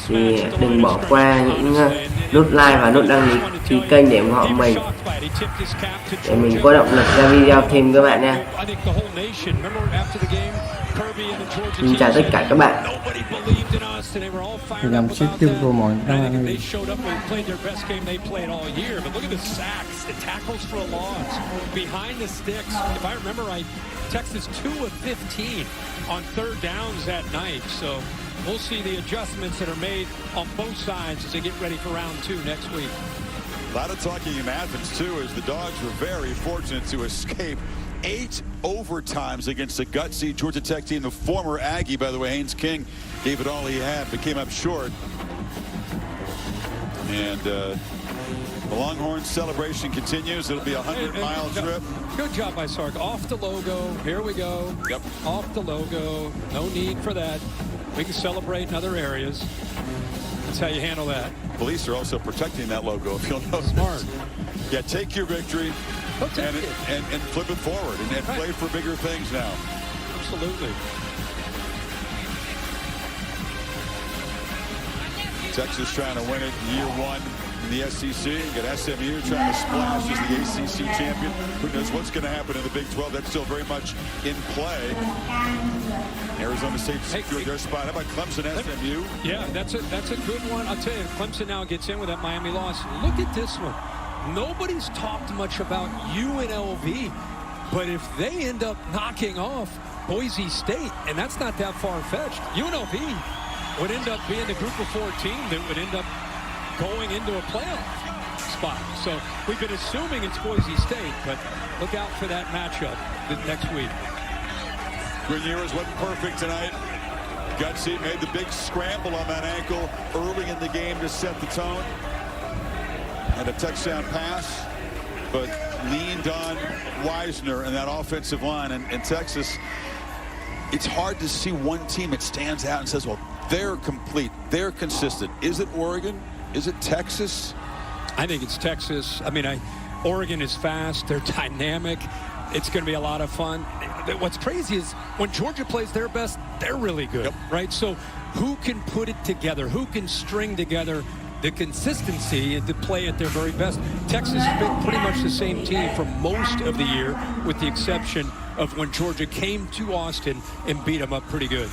thì đừng bỏ qua những nút like và nút đăng ký kênh để ủng hộ mình, để mình có động lực ra video thêm các bạn nha. Xin chào tất cả các bạn. Thì làm ship tiêu của mọi người. Texas 2 of 15 on third downs that night, so we'll see the adjustments that are made on both sides as they get ready for round 2 next week. A lot of talking in Athens too, as the Dogs were very fortunate to escape 8 overtimes against a gutsy Georgia Tech team. The former Aggie, by the way, Haynes King, gave it all he had, but came up short. And the Longhorns celebration continues. It'll be a 100-mile trip. Good job by Sark. Off the logo. Here we go. Yep. Off the logo. No need for that. We can celebrate in other areas. That's how you handle that. Police are also protecting that logo, if you'll notice. Smart. Yeah, take your victory and flip it forward and play for bigger things now. Absolutely. Texas trying to win it year one in the SEC. You got SMU trying to splash as the ACC champion. Who knows what's going to happen in the Big 12? That's still very much in play. Arizona State secured their spot. How about Clemson, SMU? Yeah, that's a good one. I'll tell you, Clemson now gets in with that Miami loss. Look at this one. Nobody's talked much about UNLV, but if they end up knocking off Boise State, and that's not that far-fetched, UNLV would end up being the group of 4 team that would end up going into a playoff spot. So we've been assuming it's Boise State, but look out for that matchup next week. Greniers wasn't perfect tonight. Gutsy made the big scramble on that ankle early in the game to set the tone. And a touchdown pass, but leaned on Wisner and that offensive line. And Texas, it's hard to see one team that stands out and says, well, they're complete, they're consistent. Is it Oregon? Is it Texas? I think it's Texas. I mean, Oregon is fast. They're dynamic. It's going to be a lot of fun. What's crazy is when Georgia plays their best, they're really good, right? So who can put it together? Who can string together the consistency to play at their very best? Texas has been pretty much the same team for most of the year, with the exception of when Georgia came to Austin and beat them up pretty good.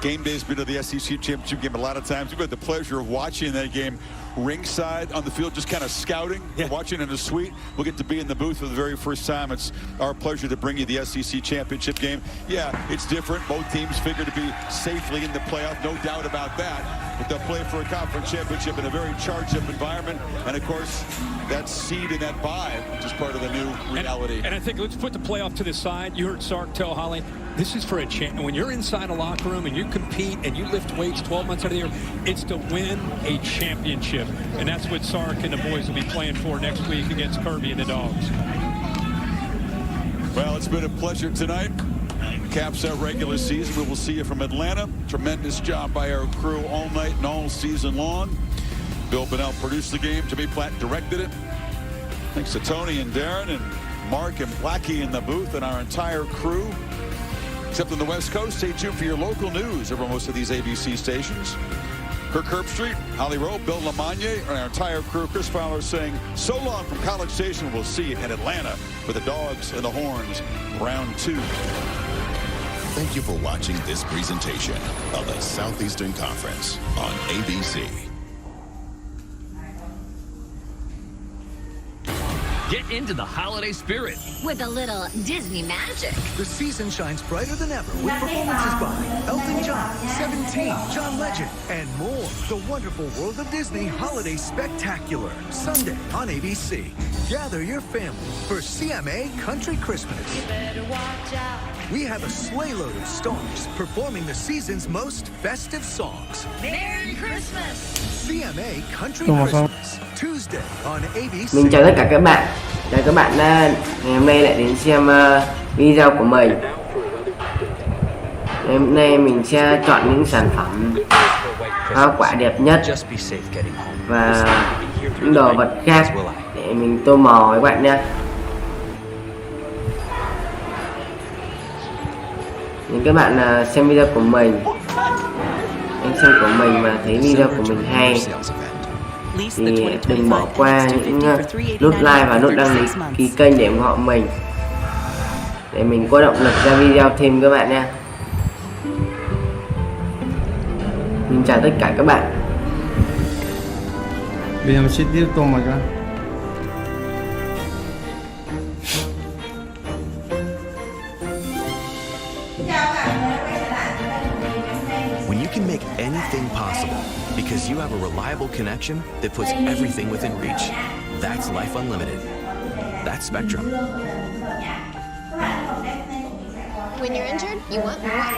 Game day's been to the SEC championship game a lot of times. We've had the pleasure of watching that game ringside on the field, just kind of scouting, watching in a suite. We'll get to be in the booth for the very first time. It's our pleasure to bring you the SEC championship game. Yeah, it's different. Both teams figure to be safely in the playoff, no doubt about that. But they'll play for a conference championship in a very charged-up environment. And, of course, that seed and that bye, which is part of the new reality. And I think let's put the playoff to the side. You heard Sark tell Holly, this is for a chance. When you're inside a locker room and you compete and you lift weights 12 months out of the year, it's to win a championship. And that's what Sark and the boys will be playing for next week against Kirby and the Dogs. Well, it's been a pleasure tonight. Caps our regular season. We will see you from Atlanta. Tremendous job by our crew all night and all season long. Bill Bonnell produced the game. Jimmy Platt directed it. Thanks to Tony and Darren and Mark and Blackie in the booth and our entire crew. Except on the West Coast, stay tuned for your local news over most of these ABC stations. Kirk Herbstreit, Holly Rowe, Bill LaMagne, and our entire crew. Chris Fowler saying so long from College Station. We'll see you in Atlanta for the Dogs and the Horns, round 2. Thank you for watching this presentation of the Southeastern Conference on ABC. Get into the holiday spirit with a little Disney magic. The season shines brighter than ever with performances by Elton John, 17, John Legend, and more. The Wonderful World of Disney Holiday Spectacular, Sunday on ABC. Gather your family for CMA Country Christmas. You better watch out. We have a sleigh load of stars performing the season's most festive songs. Merry Christmas! CMA Country Christmas, Tuesday on ABC. Mình chào tất cả các bạn. Chào các bạn ngày hôm nay lại đến xem video của mình. Ngày hôm nay mình sẽ chọn những sản phẩm hoa quả đẹp nhất và những đồ vật khác để mình tô màu các bạn nhé. Những các bạn xem video của mình anh xem của mình mà thấy video của mình hay thì đừng bỏ qua những nút like và nút đăng ký kênh để ủng hộ mình, để mình có động lực ra video thêm các bạn nha. Mình chào tất cả các bạn. Bây giờ mình sẽ tiếp tục mà các. When you can make anything possible because you have a reliable connection that puts everything within reach, that's Life Unlimited. That's Spectrum. When you're injured, you want more.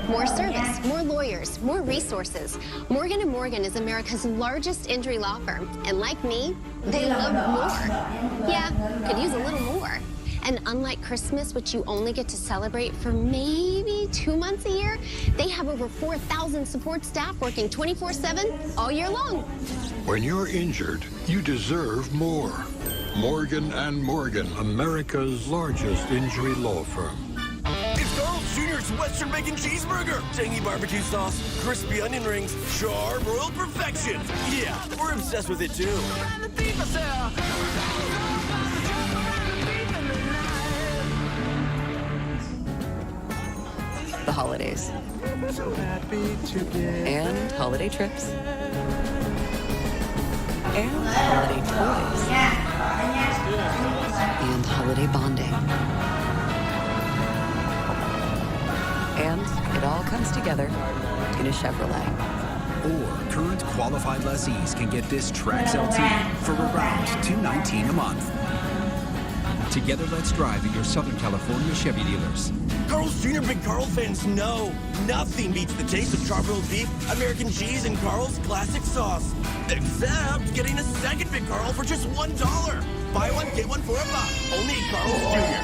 More service, more lawyers, more resources. Morgan & Morgan is America's largest injury law firm. And like me, they love more. Yeah, could use a little more. And unlike Christmas, which you only get to celebrate for maybe 2 months a year, they have over 4,000 support staff working 24/7 all year long. When you're injured, you deserve more. Morgan & Morgan, America's largest injury law firm. It's Carl's Jr.'s Western Bacon Cheeseburger. Tangy barbecue sauce, crispy onion rings, char-broiled perfection. Yeah, we're obsessed with it too. The holidays. So happy today. And holiday trips. And holiday toys. And holiday bonding. And it all comes together in a Chevrolet. Or current qualified lessees can get this Trax LT for around $219 a month. Together, let's drive at your Southern California Chevy dealers. Carl's Jr. Big Carl fans know nothing beats the taste of char-grilled beef, American cheese, and Carl's classic sauce. Except getting a second Big Carl for just $1. Buy one, get one for $1. Only at Carl's Jr.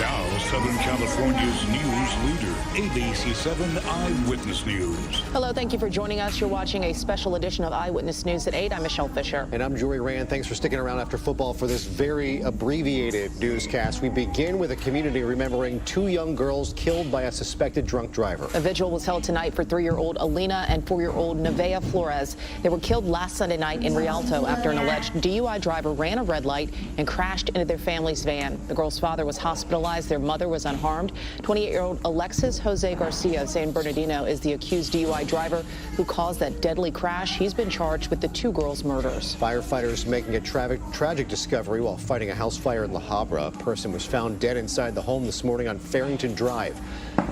Now, Southern California's news leader, ABC7 Eyewitness News. Hello, thank you for joining us. You're watching a special edition of Eyewitness News at 8. I'm Michelle Fisher. And I'm Jory Rand. Thanks for sticking around after football for this very abbreviated newscast. We begin with a community remembering 2 young girls killed by a suspected drunk driver. A vigil was held tonight for 3-year-old Alina and 4-year-old Nevaeh Flores. They were killed last Sunday night in Rialto after an alleged DUI driver ran a red light and crashed into their family's van. The girl's father was hospitalized. Their mother was unharmed. 28-year-old Alexis Jose Garcia of San Bernardino is the accused DUI driver who caused that deadly crash. He's been charged with the 2 girls' murders. Firefighters making a tragic discovery while fighting a house fire in La Habra. A person was found dead inside the home this morning on Farrington Drive.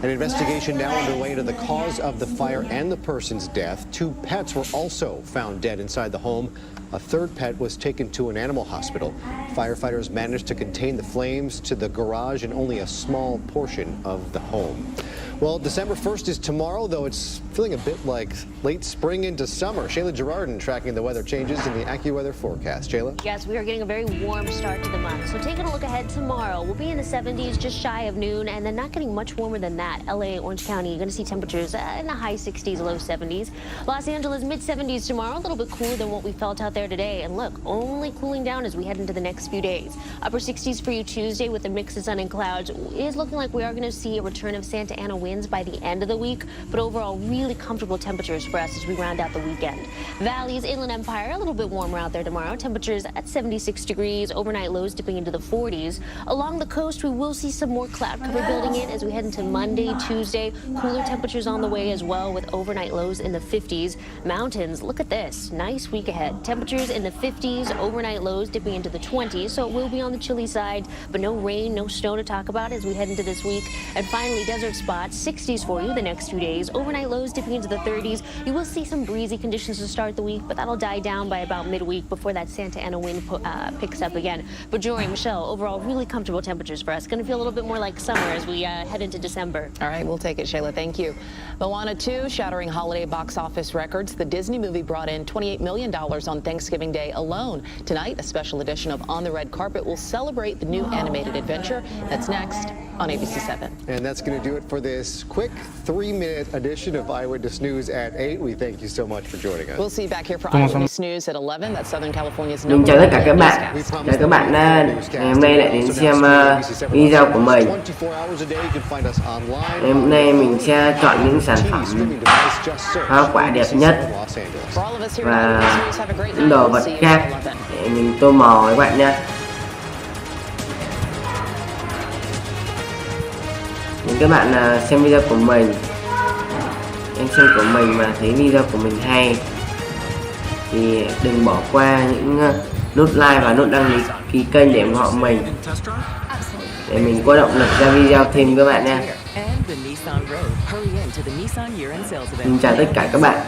An investigation now underway into the cause of the fire and the person's death. 2 pets were also found dead inside the home. A 3rd pet was taken to an animal hospital. Firefighters managed to contain the flames to the garage and only a small portion of the home. Well, December 1st is tomorrow, though it's feeling a bit like late spring into summer. Shayla Girardin tracking the weather changes in the AccuWeather forecast. Shayla? Yes, we are getting a very warm start to the month. So taking a look ahead tomorrow, we'll be in the 70s just shy of noon, and then not getting much warmer than that. LA, Orange County, you're going to see temperatures in the high 60s, low 70s. Los Angeles, mid-70s tomorrow, a little bit cooler than what we felt out there today. And look, only cooling down as we head into the next few days. Upper 60s for you Tuesday with a mix of sun and clouds. It is looking like we are going to see a return of Santa Ana winds by the end of the week, but overall really comfortable temperatures for us as we round out the weekend. Valleys, Inland Empire, a little bit warmer out there tomorrow. Temperatures at 76 degrees, overnight lows dipping into the 40s. Along the coast, we will see some more cloud cover building in as we head into Monday, Tuesday. Cooler temperatures on the way as well with overnight lows in the 50s. Mountains, look at this. Nice week ahead. Temperatures in the 50s, overnight lows dipping into the 20s, so it will be on the chilly side, but no rain, no snow to talk about as we head into this week. And finally, desert spots, 60s for you the next few days. Overnight lows dipping into the 30s. You will see some breezy conditions to start the week, but that'll die down by about midweek before that Santa Ana wind picks up again. But Jory, Michelle, overall really comfortable temperatures for us. Going to feel a little bit more like summer as we head into December. All right, we'll take it, Shayla. Thank you. Moana 2 shattering holiday box office records. The Disney movie brought in $28 million on Thanksgiving Day alone. Tonight, a special edition of On the Red Carpet will celebrate the new animated adventure. That's next on ABC7. And that's going to do it for this this quick 3-minute edition of Eyewitness News at 8. We thank you so much for joining us. We'll see you back here for Eyewitness News at 11. That's Southern California's Mình chào tất cả các bạn. Chào các bạn ngày hôm nay lại đến xem video của mình. Ngày hôm nay mình sẽ chọn những sản phẩm hoa quả đẹp nhất và những đồ vật khác để mình tô màu các bạn nhé. Nếu các bạn xem video của mình, em xem của mình mà thấy video của mình hay thì đừng bỏ qua những nút like và nút đăng ký kênh để ủng hộ mình, để mình có động lực ra video thêm các bạn nha. Mình chào tất cả các bạn.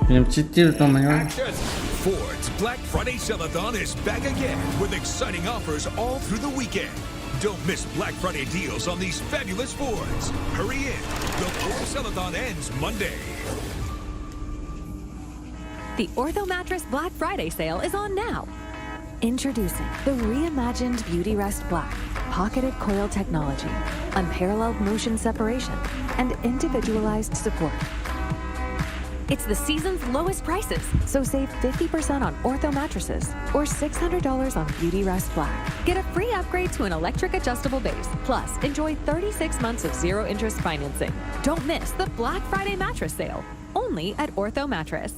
Em chi tiêu cho mình ơi. Ford's Black Friday Sell-a-thon is back again with exciting offers all through the weekend. Don't miss Black Friday deals on these fabulous Fords. Hurry in. The Ford Sell-a-thon ends Monday. The Ortho Mattress Black Friday sale is on now. Introducing the reimagined Beauty Rest Black, pocketed coil technology, unparalleled motion separation, and individualized support. It's the season's lowest prices, so save 50% on Ortho mattresses or $600 on Beauty Rest Black. Get a free upgrade to an electric adjustable base. Plus, enjoy 36 months of zero-interest financing. Don't miss the Black Friday mattress sale, only at Ortho Mattress.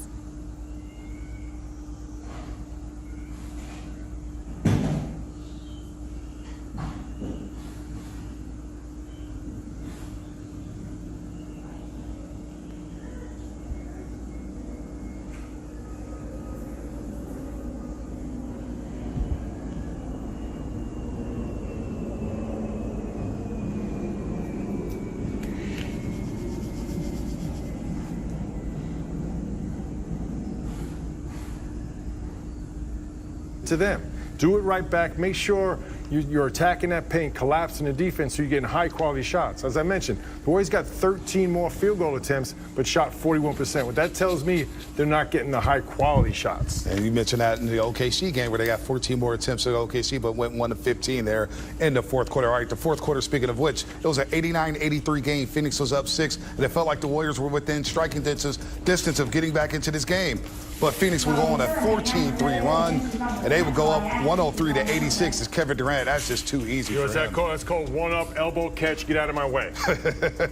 To them. Do it right back. Make sure you're attacking that paint, collapsing the defense so you're getting high quality shots. As I mentioned, the Warriors got 13 more field goal attempts, but shot 41%. What that tells me, they're not getting the high quality shots. And you mentioned that in the OKC game where they got 14 more attempts at OKC, but went 1 of 15 there in the fourth quarter. All right, the fourth quarter, speaking of which, it was an 89-83 game. Phoenix was up 6, and it felt like the Warriors were within striking distance of getting back into this game. But Phoenix will go on a 14-3 run, and they will go up 103-86 as Kevin Durant. That's just too easy for him. That's called one-up, elbow catch, get out of my way.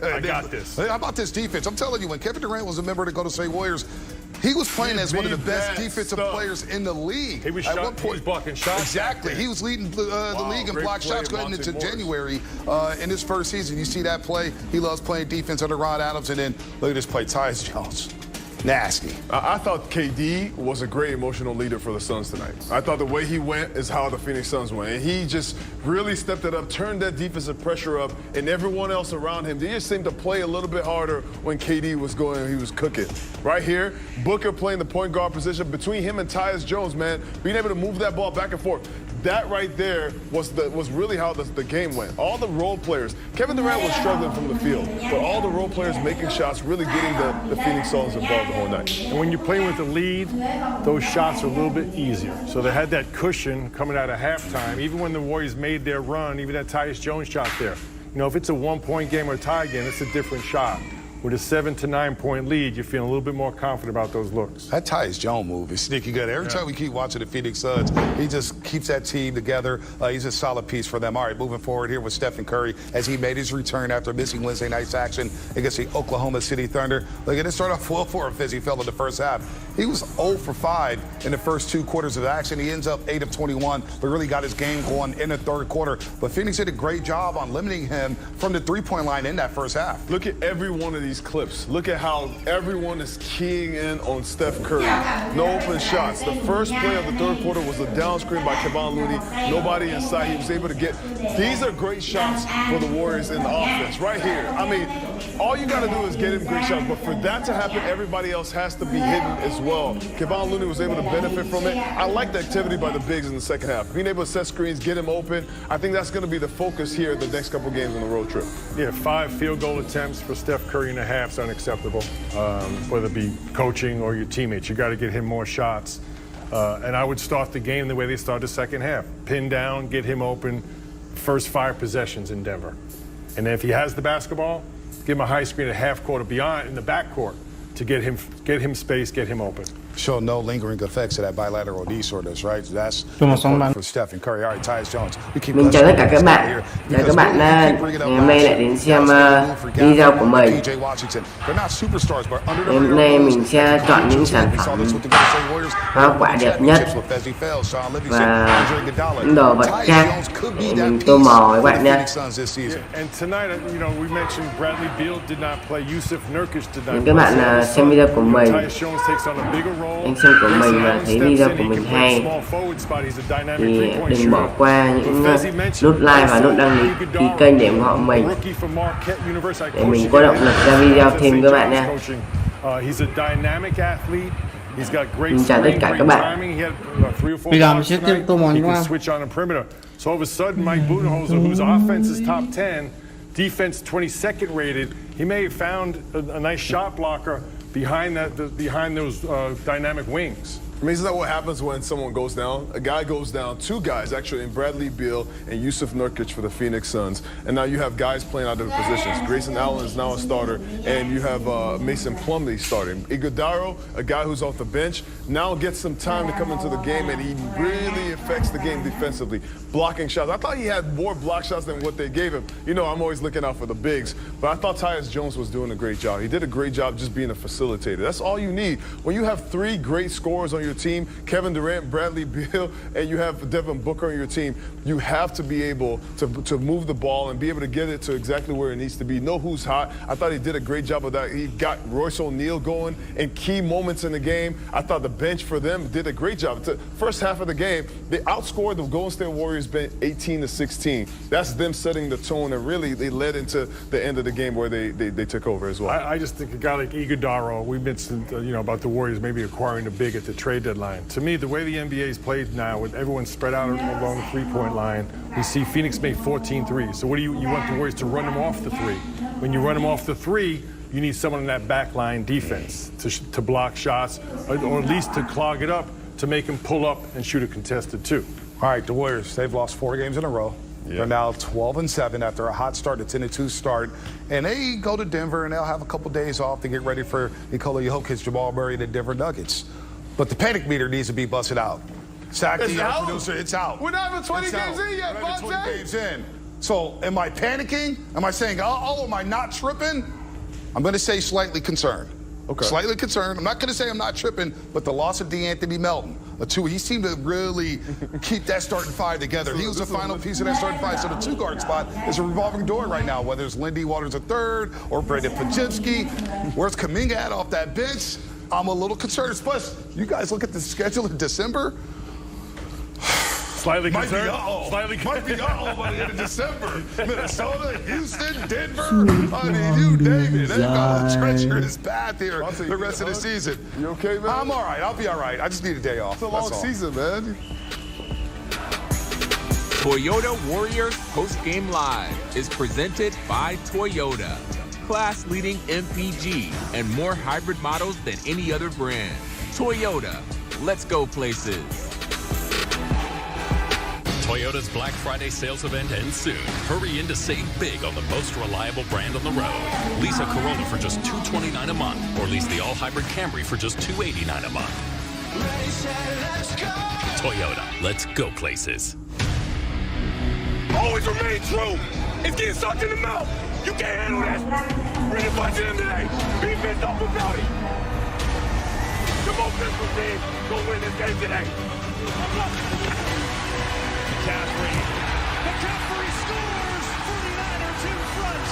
I got this. How about this defense? I'm telling you, when Kevin Durant was a member of the Golden State Warriors, he was playing as one of the best defensive players in the league. He was blocking shots. Exactly. He was leading the league in block shots going into January in his first season. You see that play? He loves playing defense under Ron Adams. And then look at this play, Tyus Jones. Nasty. I thought KD was a great emotional leader for the Suns tonight. I thought the way he went is how the Phoenix Suns went. And he just really stepped it up, turned that defensive pressure up, and everyone else around him, they just seemed to play a little bit harder when KD was going, he was cooking. Right here, Booker playing the point guard position between him and Tyus Jones, man, being able to move that ball back and forth. That right there was really how the game went. All the role players, Kevin Durant was struggling from the field, but all the role players making shots, really getting the Phoenix Suns involved the whole night. And when you're playing with the lead, those shots are a little bit easier. So they had that cushion coming out of halftime. Even when the Warriors made their run, even that Tyus Jones shot there. You know, if it's a one-point game or a tie game, it's a different shot. With a 7 to 9 point lead, you're feeling a little bit more confident about those looks. That Tyus Jones move is sneaky good. Every time we keep watching the Phoenix Suns, he just keeps that team together. He's a solid piece for them. All right, moving forward here with Stephen Curry as he made his return after missing Wednesday night's action against the Oklahoma City Thunder. Look at it, start off well for him as he fell in the first half. He was 0 for 5 in the first 2 quarters of action. He ends up 8 of 21, but really got his game going in the third quarter. But Phoenix did a great job on limiting him from the three-point line in that first half. Look at every one of these clips. Look at how everyone is keying in on Steph Curry. No open shots. The first play of the third quarter was a down screen by Kevon Looney. Nobody inside. He was able to get. These are great shots for the Warriors in the offense. Right here. I mean, all you got to do is get him great shots. But for that to happen, everybody else has to be hidden as well. Kevon Looney was able to benefit from it. I like the activity by the bigs in the second half. Being able to set screens, get him open. I think that's going to be the focus here the next couple games on the road trip. Yeah, 5 field goal attempts for Steph Curry in a half is unacceptable, whether it be coaching or your teammates. You got to get him more shots. And I would start the game the way they started the second half. Pin down, get him open, first 5 possessions in Denver. And then if he has the basketball, give him a high screen at half court or beyond in the back court to get him space, get him open. Show no lingering effects of that bilateral knee soreness, right? That's Cho một sóng bắn. for Stephen Curry. All right, Tyus Jones. We keep Mình chào tất cả các bạn. Chào các bạn ngày hôm nay lại đến xem video của mình. Hôm nay mình sẽ chọn những sản phẩm hoa quả đẹp nhất và những đồ vật khác để mình tô màu với các bạn nhé. Những các bạn xem video của mình, anh xem của mình mà thấy video của mình hay thì đừng bỏ qua những nút like và nút đăng ký kênh để ủng hộ mình, để mình có động lực ra video thêm các bạn nha. Mình chào tất cả các bạn. Bây giờ mình sẽ tiếp tục món qua. So all of a sudden, Mike Budenholzer, whose offense is top 10, defense 22nd rated, he may have found a nice shot blocker behind those dynamic wings. I mean, isn't that what happens when someone goes down? A guy goes down, 2 guys actually, in Bradley Beal and Yusuf Nurkic for the Phoenix Suns. And now you have guys playing out of their positions. Grayson Allen is now a starter, and you have Mason Plumlee starting. Iguodaro, a guy who's off the bench, now gets some time to come into the game, and he really affects the game defensively. Blocking shots. I thought he had more block shots than what they gave him. You know, I'm always looking out for the bigs, but I thought Tyus Jones was doing a great job. He did a great job just being a facilitator. That's all you need. When you have 3 great scorers on your team, Kevin Durant, Bradley Beal, and you have Devin Booker on your team, you have to be able to move the ball and be able to get it to exactly where it needs to be. Know who's hot. I thought he did a great job of that. He got Royce O'Neal going in key moments in the game. I thought the bench for them did a great job. The first half of the game, they outscored the Golden State Warriors 18-16. That's them setting the tone, and really they led into the end of the game where they took over as well. I just think a guy like Iguodaro, we mentioned about the Warriors maybe acquiring a big at the trade deadline. To me, the way the NBA is played now, with everyone spread out along the three-point line, we see Phoenix made 14 threes. So what do you want the Warriors to run them off the 3? When you run them off the 3, you need someone in that back line defense to block shots, or at least to clog it up, to make them pull up and shoot a contested 2. All right, the Warriors, they've lost 4 games in a row. Yeah. They're now 12-7 after a hot start, a 10-2 start. And they go to Denver, and they'll have a couple days off to get ready for Nikola Jokic, Jamal Murray, and the Denver Nuggets. But the panic meter needs to be busted out. Sack the producer, it's out. We're not even 20 games in yet, We're not even 20 games in. So am I panicking? Am I saying, oh, am I not tripping? I'm going to say slightly concerned. Okay. Slightly concerned. I'm not going to say I'm not tripping, but the loss of DeAnthony Melton, he seemed to really keep that starting 5 together. He was the final piece of that starting 5. So the 2-guard spot is a revolving door right now, whether it's Lindy Waters III or Brandon Pajimski. Where's Kuminga at off that bench? I'm a little concerned. Plus, you guys look at the schedule in December. Slightly concerned. Might be by the end of December. Minnesota, Houston, Denver. I mean, you name it. They've got a treacherous path here the rest of the season. You okay, man? I'm all right. I'll be all right. I just need a day off. It's a long season, man. Toyota Warriors Post-Game Live is presented by Toyota. Class-leading MPG and more hybrid models than any other brand. Toyota, let's go places. Toyota's Black Friday sales event ends soon. Hurry in to save big on the most reliable brand on the road. Lease a Corolla for just $229 a month, or lease the all-hybrid Camry for just $289 a month. Toyota, let's go places. Always remain true. It's getting sucked in the mouth. You can't handle that. Bring it by to them today. Be pissed off about it. The most physical team will win this game today. McCaffrey scores. 49ers in front.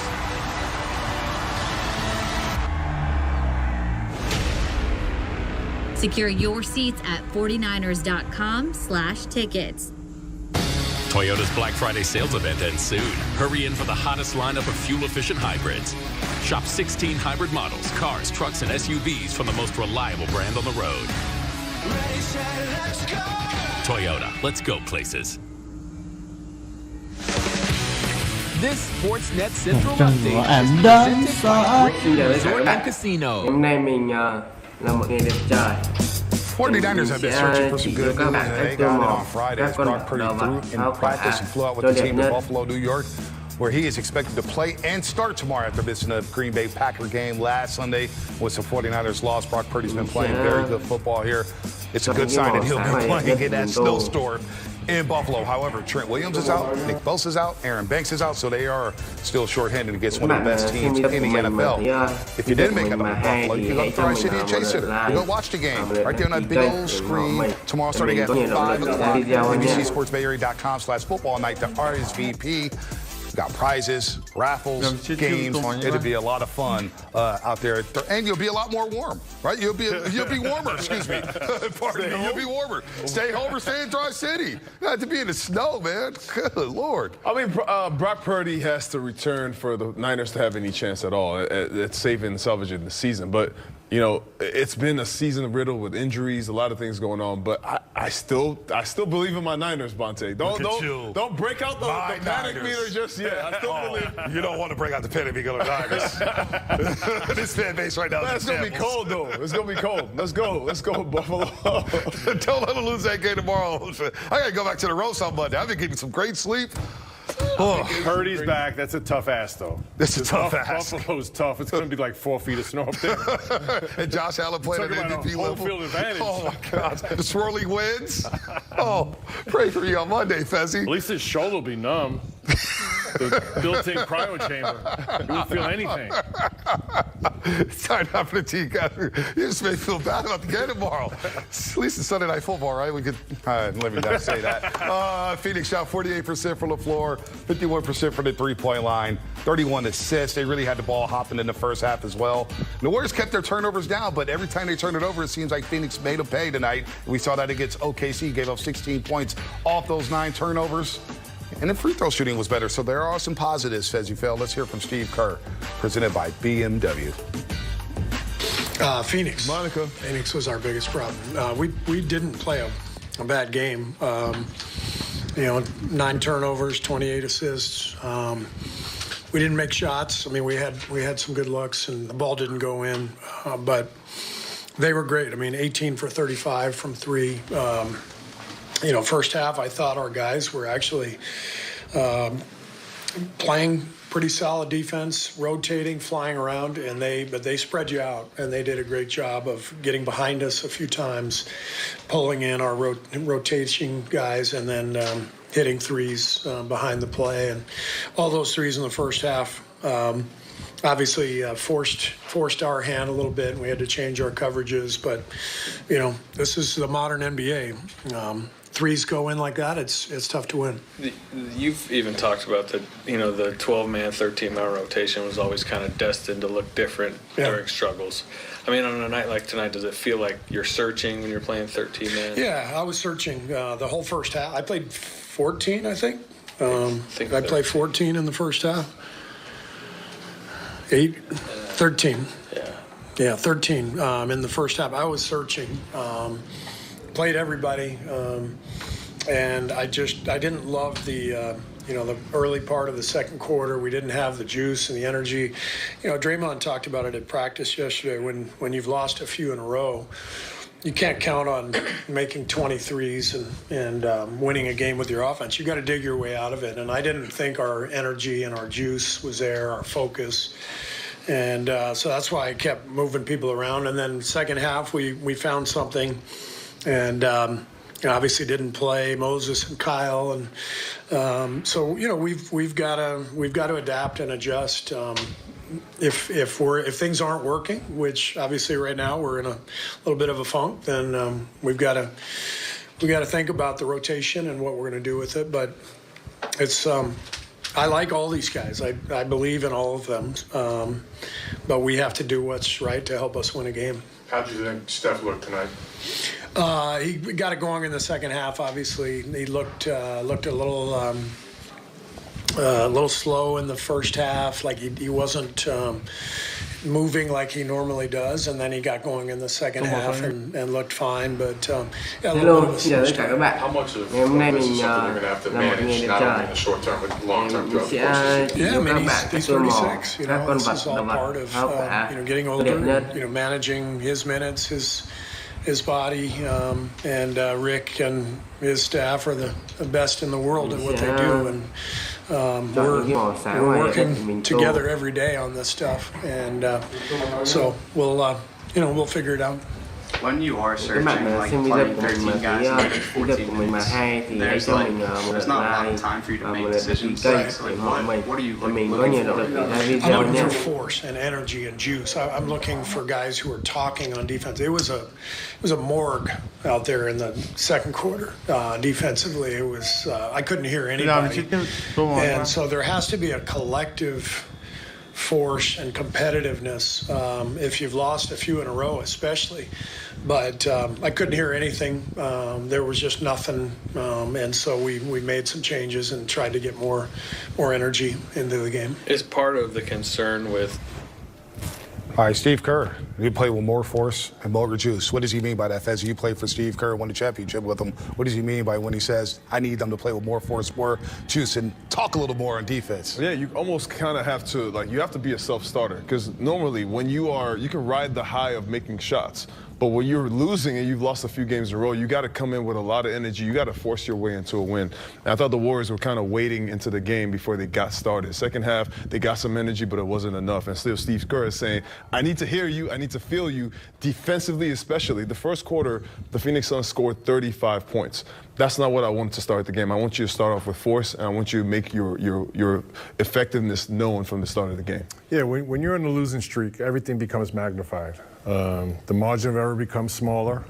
Secure your seats at 49ers.com/tickets. Toyota's Black Friday sales event ends soon. Hurry in for the hottest lineup of fuel-efficient hybrids. Shop 16 hybrid models, cars, trucks, and SUVs from the most reliable brand on the road. Ready, set, let's go. Toyota, let's go places. This Sportsnet Central Trần update của is em presented đến by Great Xin chào tất cả Resort các and bạn. Casino. Hôm nay mình là một ngày đẹp trời. 49ers have been searching for some good news, and they got it on Friday as Brock Purdy threw in practice and flew out with the team to Buffalo, New York, where he is expected to play and start tomorrow after missing a Green Bay Packer game last Sunday with some 49ers loss. Brock Purdy's been playing very good football here. It's a good sign that he'll be playing in that snowstorm in Buffalo. However, Trent Williams is out, Nick Bosa's out, Aaron Banks is out, so they are still shorthanded against one of the best teams in the NFL. If you didn't make it up in Buffalo, you can go to Tri-City and Chase Center. You go watch the game right there on that big old screen tomorrow starting at 5 o'clock. NBCSportsBayArea.com/football night to RSVP. Got prizes, raffles, games. It'll be a lot of fun out there, and you'll be a lot more warm, right? You'll be warmer. Excuse me, pardon me. You'll be warmer. Stay home or stay in Tri-City. Not to be in the snow, man. Good Lord. I mean, Brock Purdy has to return for the Niners to have any chance at all at saving and salvaging the season, but. You know, it's been a season riddled with injuries, a lot of things going on, but I still believe in my Niners, Bonte. Don't break out the panic meter just yet. I still believe. You don't want to break out the panic meter, Niners. This fan base right now. It's gonna be cold though. It's gonna be cold. Let's go, Buffalo. Don't let them lose that game tomorrow. I gotta go back to the roast on Monday. I've been getting some great sleep. Purdy's back. That's a tough ass, though. That's a tough ass. Buffalo's tough. It's going to be like 4 feet of snow up there. And Josh Allen playing at MVP level. Home field advantage. Oh, my God. The swirling winds. Oh, pray for you on Monday, Fezzi. At least his shoulder will be numb. The built-in cryo chamber. You won't feel anything. It's time now for the team. You just may feel bad about the game tomorrow. At least it's Sunday Night Football, right? We could. Let me not say that. Phoenix shot 48% from the floor, 51% from the three-point line, 31 assists. They really had the ball hopping in the first half as well. The Warriors kept their turnovers down, but every time they turned it over, it seems like Phoenix made them pay tonight. We saw that against OKC, gave up 16 points off those 9 turnovers. And the free throw shooting was better, so there are some positives, Fez, you fail. Let's hear from Steve Kerr, presented by BMW. Phoenix. Monica. Phoenix was our biggest problem. We didn't play a bad game. 9 turnovers, 28 assists. We didn't make shots. I mean, we had some good looks, and the ball didn't go in, but they were great. I mean, 18 for 35 from 3. First half, I thought our guys were actually playing pretty solid defense, rotating, flying around, but they spread you out, and they did a great job of getting behind us a few times, pulling in our rotation guys, and then hitting threes behind the play, and all those threes in the first half. Obviously forced our hand a little bit, and we had to change our coverages. But this is the modern NBA. Threes go in like that, it's tough to win. You've even talked about the 12-man, 13-man rotation was always kind of destined to look different during struggles. I mean, on a night like tonight, does it feel like you're searching when you're playing 13-man? Yeah, I was searching the whole first half. I played 14, I think. I played 14 in the first half. 13. Yeah, 13 in the first half. I was searching. Played everybody, and I didn't love the early part of the second quarter. We didn't have the juice and the energy. Draymond talked about it at practice yesterday. When you've lost a few in a row, you can't count on making 23s and winning a game with your offense. You got to dig your way out of it. And I didn't think our energy and our juice was there, our focus. And so that's why I kept moving people around. And then second half, we found something. And obviously didn't play Moses and Kyle, and so we've got to adapt and adjust. If things aren't working, which obviously right now we're in a little bit of a funk, then we've got to think about the rotation and what we're going to do with it. But it's I like all these guys. I believe in all of them, but we have to do what's right to help us win a game. How did you think Steph looked tonight? He got it going in the second half. Obviously, he looked a little slow in the first half. Like he wasn't moving like he normally does, and then he got going in the second half and looked fine. But hello, xin chào tất cả các bạn. Ngày hôm nay mình là một ngày đẹp trời. Mình sẽ chỉ cho các bạn các tô màu, các con vật, động vật, hao cả đẹp nhất. Managing his minutes, his body, and Rick and his staff are the best in the world at what they do, and we're working together every day on this stuff, and so we'll figure it out. When you are Cái searching bạn like xem video playing của mình 13 mà guys thấy and video 14 của mình mà minutes, hay thì hãy there's cho like mình một there's not a lot like of time for you to và một make lượt decisions. kênh So để like, ủng hộ mình what are you và mình có looking nhiều for? động lực để ra I'm video looking nhé. for force and energy and juice. I'm looking for guys who are talking on defense. It was a morgue out there in the second quarter. Defensively, it was I couldn't hear anybody, and so there has to be a collective force and competitiveness if you've lost a few in a row, especially. But I couldn't hear anything. There was just nothing, and so we made some changes and tried to get more energy into the game. Is part of the concern with. All right, Steve Kerr, you play with more force and more juice. What does he mean by that, Fez? You played for Steve Kerr, won the championship with him. What does he mean by when he says, I need them to play with more force, more juice, and talk a little more on defense? Yeah, you almost kind of have to, you have to be a self-starter. Because normally when you can ride the high of making shots. But when you're losing and you've lost a few games in a row, you got to come in with a lot of energy. You got to force your way into a win. And I thought the Warriors were kind of waiting into the game before they got started. Second half, they got some energy, but it wasn't enough. And still, Steve Kerr is saying, I need to hear you. I need to feel you, defensively especially. The first quarter, the Phoenix Suns scored 35 points. That's not what I want to start the game. I want you to start off with force, and I want you to make your effectiveness known from the start of the game. Yeah, when you're on a losing streak, everything becomes magnified. The margin of error becomes smaller.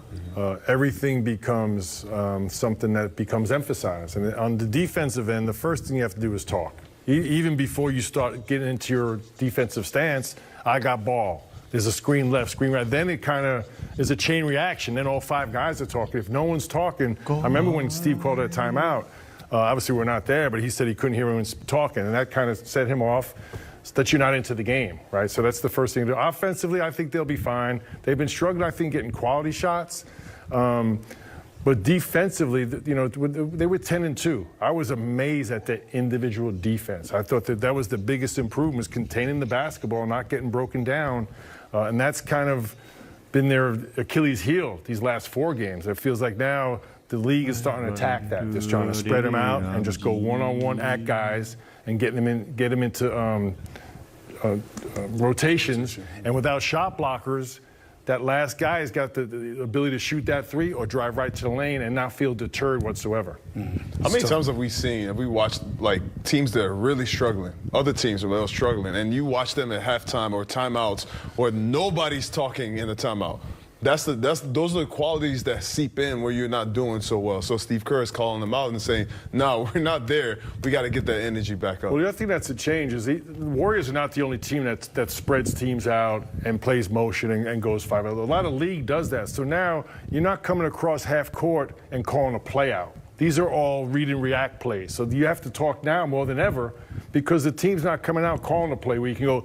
Everything becomes something that becomes emphasized. And on the defensive end, the first thing you have to do is talk. Even before you start getting into your defensive stance, I got ball. There's a screen left, screen right. Then it kind of is a chain reaction. Then all five guys are talking. If no one's talking, I remember when Steve called that timeout. Obviously, we're not there, but he said he couldn't hear anyone talking, and that kind of set him off. That you're not into the game, right? So that's the first thing to do. Offensively, I think they'll be fine. They've been struggling, I think, getting quality shots. But defensively, they were 10-2. I was amazed at the individual defense. I thought that was the biggest improvement, was containing the basketball, not getting broken down. And that's kind of been their Achilles heel these last 4 games. It feels like now the league is starting to attack that, just trying to spread them out and just go one-on-one at guys and get them into rotations. And without shot blockers, that last guy has got the ability to shoot that three or drive right to the lane and not feel deterred whatsoever. How many times have we watched teams that are really struggling, other teams that are struggling, and you watch them at halftime or timeouts where nobody's talking in the timeout? Those are the qualities that seep in where you're not doing so well. So Steve Kerr is calling them out and saying, no, we're not there. We got to get that energy back up. Well, the other thing that's a change is the Warriors are not the only team that spreads teams out and plays motion and goes 5. A lot of league does that. So now you're not coming across half court and calling a play out. These are all read and react plays. So you have to talk now more than ever because the team's not coming out calling a play where you can go,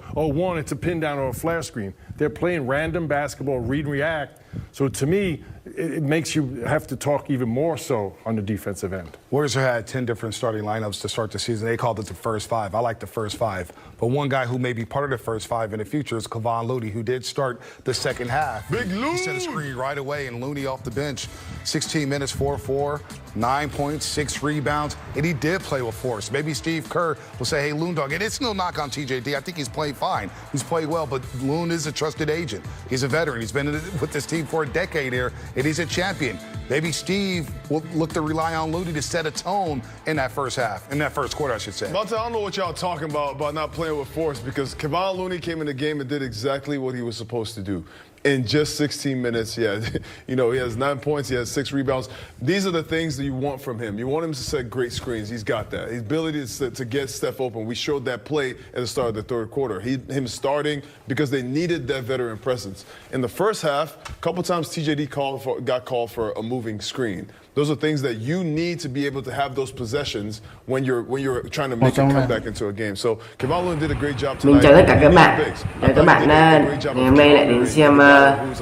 it's a pin down or a flash screen. They're playing random basketball, read and react. So to me, it makes you have to talk even more so on the defensive end. Warriors had 10 different starting lineups to start the season. They called it the first 5. I like the first 5. But one guy who may be part of the first 5 in the future is Kevon Looney, who did start the second half. Big Looney! He set a screen right away, and Looney off the bench. 16 minutes, 4-4, 9 points, 6 rebounds, and he did play with force. Maybe Steve Kerr will say, hey, Loon Dog, and it's no knock on TJD. I think he's played fine. He's played well, but Loon is a trusted agent. He's a veteran. He's been with this team for a decade here, and he's a champion. Maybe Steve will look to rely on Looney to set a tone in that first half, in that first quarter, I should say. Monte, I don't know what y'all talking about not playing with force, because Kevon Looney came in the game and did exactly what he was supposed to do. In just 16 minutes, he has 9 points, he has 6 rebounds. These are the things that you want from him. You want him to set great screens. He's got that. His ability to get Steph open. We showed that play at the start of the third quarter. Him starting because they needed that veteran presence. In the first half, a couple times TJD got called for a moving screen. Those are things that you need to be able to have those possessions when you're trying to make a comeback into a game. So Kevon Looney did a great job tonight. Mình chào tất cả các bạn. Chào các bạn ngày hôm nay lại đến xem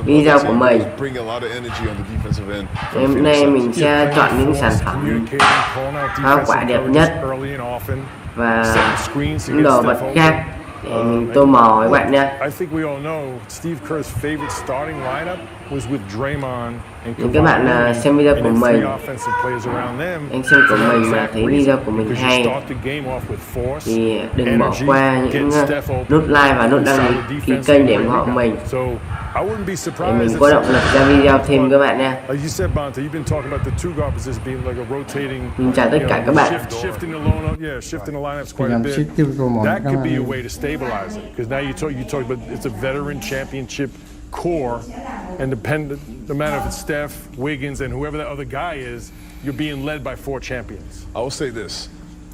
video của mình. Ngày hôm nay mình sẽ chọn những sản phẩm hoa quả đẹp nhất và những đồ vật khác để mình tô màu các bạn nha. I think we all know Steve Kerr's favorite starting lineup was with Draymond and Những các bạn xem video của mình, anh xem của mình mà thấy video của mình hay thì đừng bỏ qua những nút like và nút đăng ký kênh để ủng hộ mình, để mình có động lực ra video thêm các bạn nha. Mình chào tất cả các bạn. That could be a way to stabilize it, because now you talk about it's a veteran championship core, and no matter if it's Steph, Wiggins, and whoever that other guy is, you're being led by 4 champions. I will say this.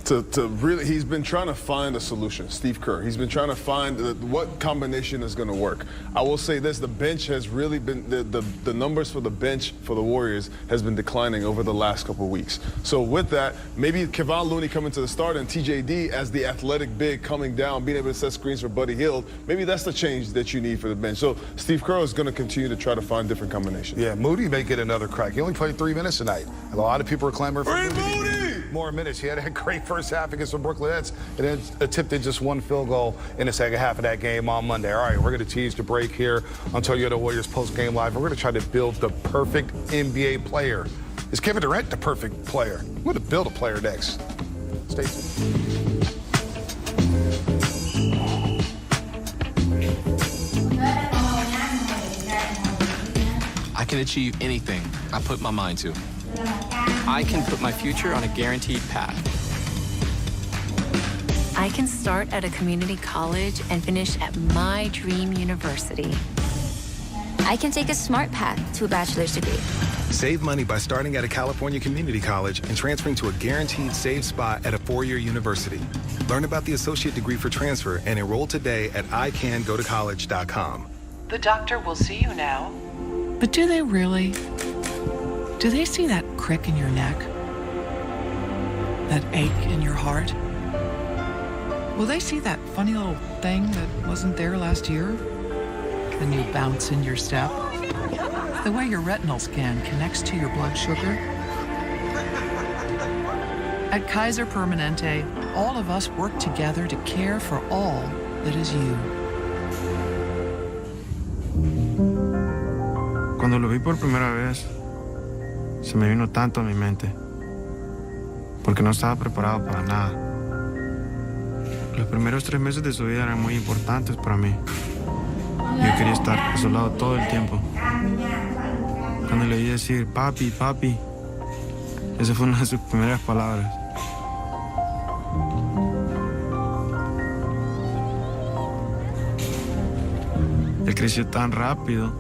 To really, he's been trying to find a solution, Steve Kerr. He's been trying to find what combination is going to work. I will say this, the bench has really been, the numbers for the bench for the Warriors has been declining over the last couple of weeks. So with that, maybe Kevon Looney coming to the start and TJD as the athletic big coming down, being able to set screens for Buddy Hield, maybe that's the change that you need for the bench. So Steve Kerr is going to continue to try to find different combinations. Yeah, Moody may get another crack. He only played 3 minutes tonight. A lot of people are clamoring for Moody. More minutes. He had a great first half against the Brooklyn Nets and then attempted just 1 field goal in the second half of that game on Monday. All right, we're going to tease the break here on Toyota Warriors post-game live. We're going to try to build the perfect NBA player. Is Kevin Durant the perfect player? We're going to build a player next. Stay tuned. I can achieve anything I put my mind to. I can put my future on a guaranteed path. I can start at a community college and finish at my dream university. I can take a smart path to a bachelor's degree. Save money by starting at a California community college and transferring to a guaranteed saved spot at a 4-year university. Learn about the associate degree for transfer and enroll today at icangotocollege.com. The doctor will see you now. But do they really? Do they see that crick in your neck? That ache in your heart? Will they see that funny little thing that wasn't there last year? The new bounce in your step? The way your retinal scan connects to your blood sugar? At Kaiser Permanente, all of us work together to care for all that is you. Cuando lo vi por primera vez, se me vino tanto a mi mente, porque no estaba preparado para nada. Los primeros 3 meses de su vida eran muy importantes para mí. Yo quería estar a su lado todo el tiempo. Cuando le oí decir, papi, papi, esa fue una de sus primeras palabras. Él creció tan rápido